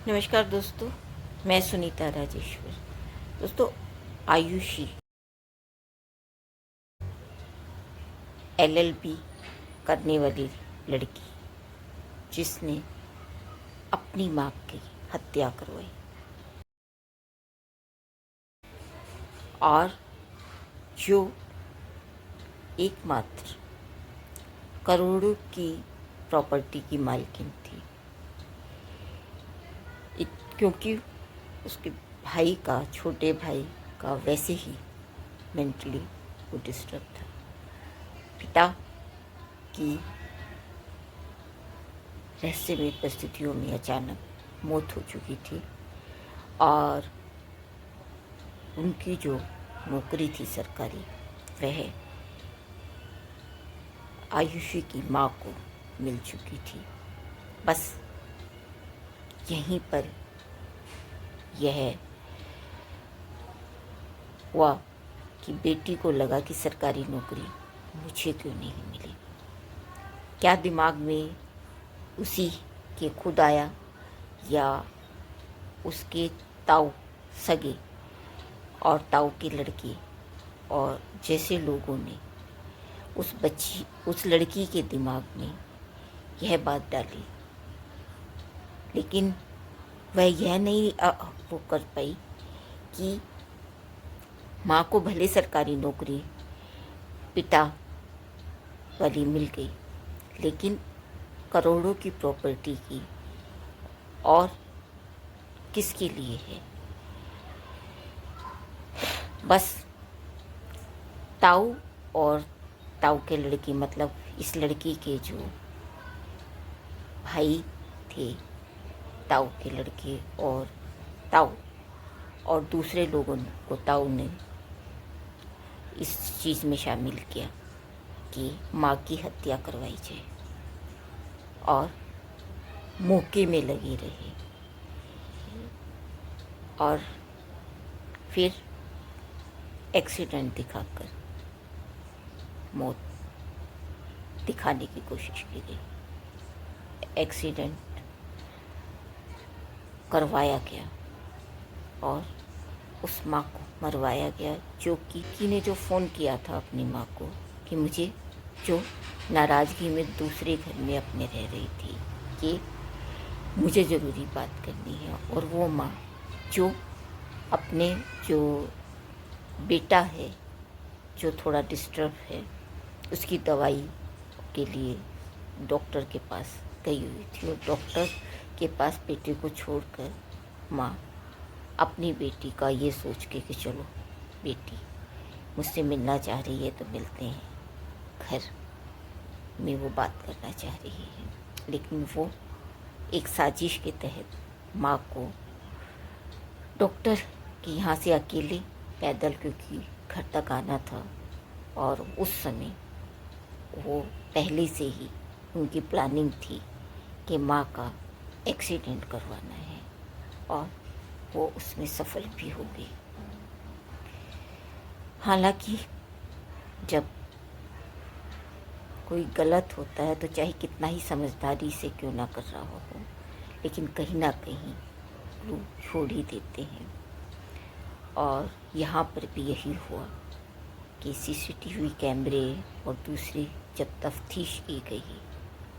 नमस्कार दोस्तों, मैं सुनीता राजेश्वर। दोस्तों, आयुषी एलएलबी करने वाली लड़की जिसने अपनी माँ की हत्या करवाई और जो एकमात्र करोड़ों की प्रॉपर्टी की मालकिन थी, क्योंकि उसके भाई का, छोटे भाई का वैसे ही मेंटली वो डिस्टर्ब था। पिता की रहस्यमय परिस्थितियों में अचानक मौत हो चुकी थी और उनकी जो नौकरी थी सरकारी, वह आयुषी की माँ को मिल चुकी थी। बस यहीं पर यह हुआ कि बेटी को लगा कि सरकारी नौकरी मुझे क्यों नहीं मिली। क्या दिमाग में उसी के खुद आया या उसके ताऊ सगे और ताऊ के लड़के और जैसे लोगों ने उस लड़की के दिमाग में यह बात डाली, लेकिन वह यह नहीं वो कर पाई कि माँ को भले सरकारी नौकरी पिता वाली मिल गई, लेकिन करोड़ों की प्रॉपर्टी की और किसके लिए है। बस ताऊ और ताऊ के लड़की, मतलब इस लड़की के जो भाई थे, ताऊ के लड़के और ताऊ और दूसरे लोगों को ताऊ ने इस चीज़ में शामिल किया कि माँ की हत्या करवाई जाए और मौके में लगे रहे और फिर एक्सीडेंट दिखाकर मौत दिखाने की कोशिश की गई। एक्सीडेंट करवाया गया और उस माँ को मरवाया गया, जो कि ने जो फ़ोन किया था अपनी माँ को कि मुझे, जो नाराज़गी में दूसरे घर में अपने रह रही थी, कि मुझे ज़रूरी बात करनी है। और वो माँ जो अपने जो बेटा है जो थोड़ा डिस्टर्ब है, उसकी दवाई के लिए डॉक्टर के पास गई हुई थी और डॉक्टर के पास बेटे को छोड़कर माँ अपनी बेटी का ये सोच के कि चलो बेटी मुझसे मिलना चाह रही है तो मिलते हैं, घर में वो बात करना चाह रही है, लेकिन वो एक साजिश के तहत माँ को डॉक्टर के यहाँ से अकेले पैदल, क्योंकि घर तक आना था और उस समय वो पहले से ही उनकी प्लानिंग थी कि माँ का एक्सीडेंट करवाना है और वो उसमें सफल भी हो गई। हालांकि जब कोई गलत होता है तो चाहे कितना ही समझदारी से क्यों ना कर रहा हो, लेकिन कहीं ना कहीं लोग छोड़ ही देते हैं। और यहाँ पर भी यही हुआ कि सीसीटीवी कैमरे और दूसरी जब तफ्तीश की गई,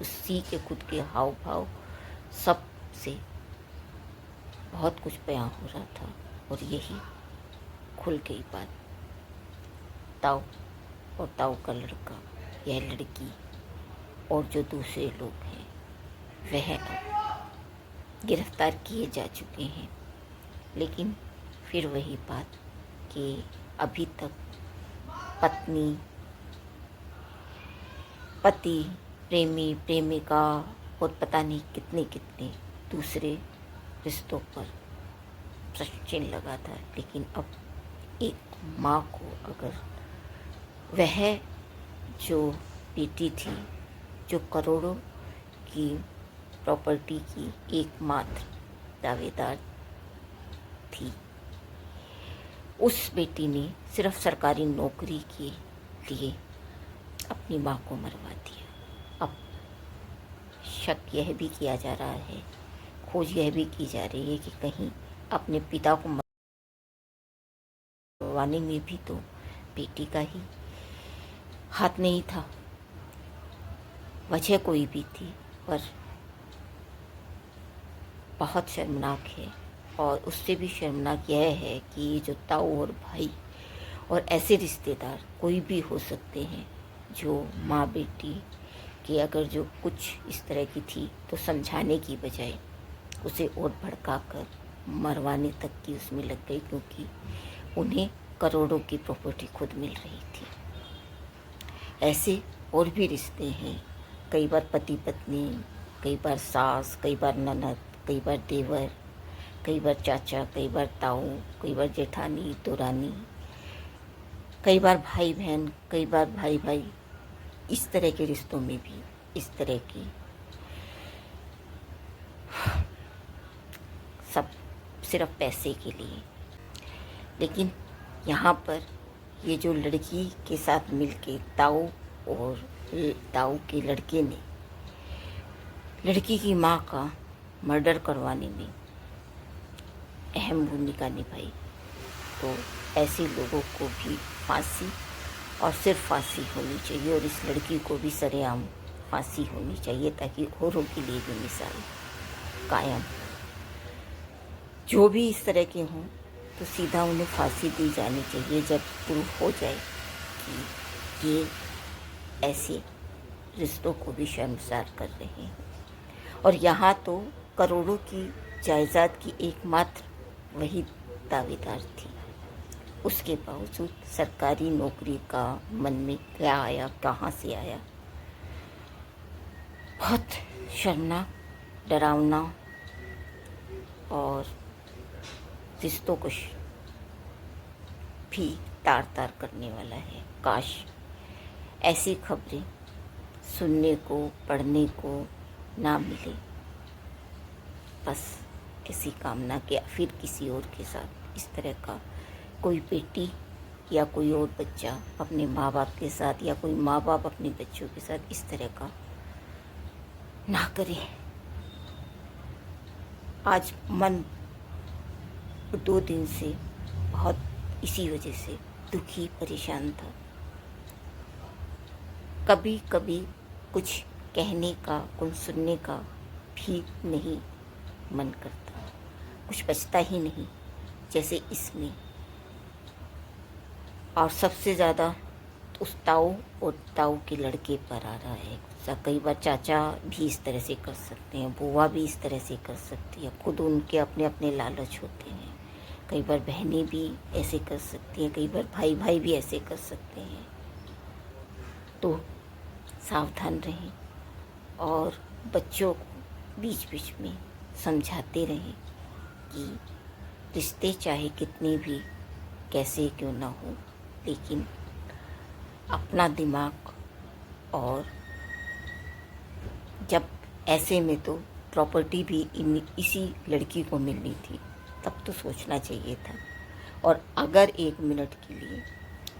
उसी के खुद के हाव भाव सब से बहुत कुछ बयां हो रहा था और यही खुल गई बात। ताऊ और ताऊ का लड़का, यह लड़की और जो दूसरे लोग हैं वह अब गिरफ्तार किए जा चुके हैं। लेकिन फिर वही बात कि अभी तक पत्नी, पति, प्रेमी, प्रेमिका और पता नहीं कितने कितने दूसरे रिश्तों पर प्रश्न चिन्ह लगा था। लेकिन अब एक माँ को अगर वह जो बेटी थी, जो करोड़ों की प्रॉपर्टी की एकमात्र दावेदार थी, उस बेटी ने सिर्फ सरकारी नौकरी के लिए अपनी माँ को मरवा दिया। अब शक यह भी किया जा रहा है खोज यह भी की जा रही है कि कहीं अपने पिता को मरवाने में भी तो बेटी का ही हाथ नहीं था, वजह कोई भी थी, पर बहुत शर्मनाक है। और उससे भी शर्मनाक यह है कि ये जो ताऊ और भाई और ऐसे रिश्तेदार कोई भी हो सकते हैं जो माँ बेटी की अगर जो कुछ इस तरह की थी तो समझाने की बजाय उसे और भड़काकर मरवाने तक की उसमें लग गई, क्योंकि उन्हें करोड़ों की प्रॉपर्टी खुद मिल रही थी। ऐसे और भी रिश्ते हैं, कई बार पति पत्नी, कई बार सास, कई बार ननद, कई बार देवर, कई बार चाचा, कई बार ताऊ, कई बार जेठानी देवरानी, कई बार भाई बहन, कई बार भाई भाई। इस तरह के रिश्तों में भी इस तरह की सब सिर्फ पैसे के लिए। लेकिन यहाँ पर ये जो लड़की के साथ मिलके ताऊ और ताऊ के लड़के ने लड़की की माँ का मर्डर करवाने में अहम भूमिका निभाई, तो ऐसे लोगों को भी फांसी और सिर्फ फांसी होनी चाहिए, और इस लड़की को भी सरेआम फांसी होनी चाहिए, ताकि औरों के लिए भी मिसाल कायम। जो भी इस तरह के हों तो सीधा उन्हें फांसी दी जानी चाहिए जब प्रूफ हो जाए कि ये ऐसे रिश्तों को भी शर्मसार कर रहे हैं। और यहाँ तो करोड़ों की जायदाद की एकमात्र वही दावेदार थी, उसके बावजूद सरकारी नौकरी का मन में क्या आया, कहाँ से आया। बहुत शर्मनाक, डरावना और रिश्तों को भी तार तार करने वाला है। काश ऐसी खबरें सुनने को, पढ़ने को ना मिले। बस ऐसी कामना कि फिर किसी और के साथ इस तरह का कोई बेटी या कोई और बच्चा अपने माँ बाप के साथ, या कोई माँ बाप अपने बच्चों के साथ इस तरह का ना करे। आज मन 2 दिन से बहुत इसी वजह से दुखी, परेशान था। कभी कभी कुछ कहने का, कुछ सुनने का भी नहीं मन करता, कुछ बचता ही नहीं जैसे इसमें। और सबसे ज़्यादा उस ताऊ और ताऊ के लड़के पर आ रहा है गुस्सा। कई बार चाचा भी इस तरह से कर सकते हैं, बुआ भी इस तरह से कर सकती है, खुद उनके अपने अपने लालच होते हैं। कई बार बहनें भी ऐसे कर सकती हैं, कई बार भाई भाई भी ऐसे कर सकते हैं। तो सावधान रहें और बच्चों को बीच बीच में समझाते रहें कि रिश्ते चाहे कितने भी कैसे क्यों ना हो, लेकिन अपना दिमाग। और जब ऐसे में तो प्रॉपर्टी भी इसी लड़की को मिलनी थी, तब तो सोचना चाहिए था। और अगर 1 मिनट के लिए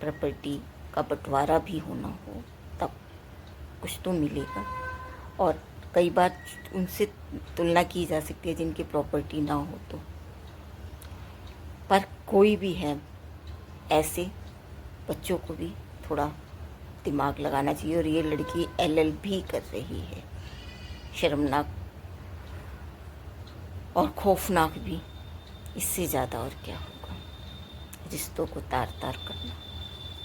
प्रॉपर्टी का बंटवारा भी होना हो तब कुछ तो मिलेगा। और कई बार उनसे तुलना की जा सकती है जिनकी प्रॉपर्टी ना हो तो, पर कोई भी है, ऐसे बच्चों को भी थोड़ा दिमाग लगाना चाहिए। और ये लड़की LLB कर रही है, शर्मनाक और खौफनाक भी। इससे ज़्यादा और क्या होगा। रिश्तों को तार तार करना,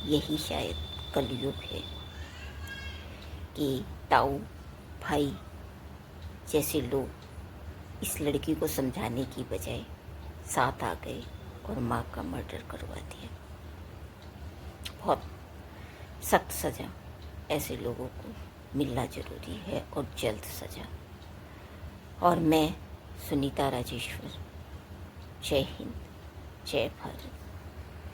यही शायद कलयुग है कि ताऊ भाई जैसे लोग इस लड़की को समझाने की बजाय साथ आ गए और माँ का मर्डर करवा दिया। बहुत सख्त सज़ा ऐसे लोगों को मिलना ज़रूरी है, और जल्द सज़ा। और मैं सुनीता राजेश्वर, जय हिंद, जय भारत।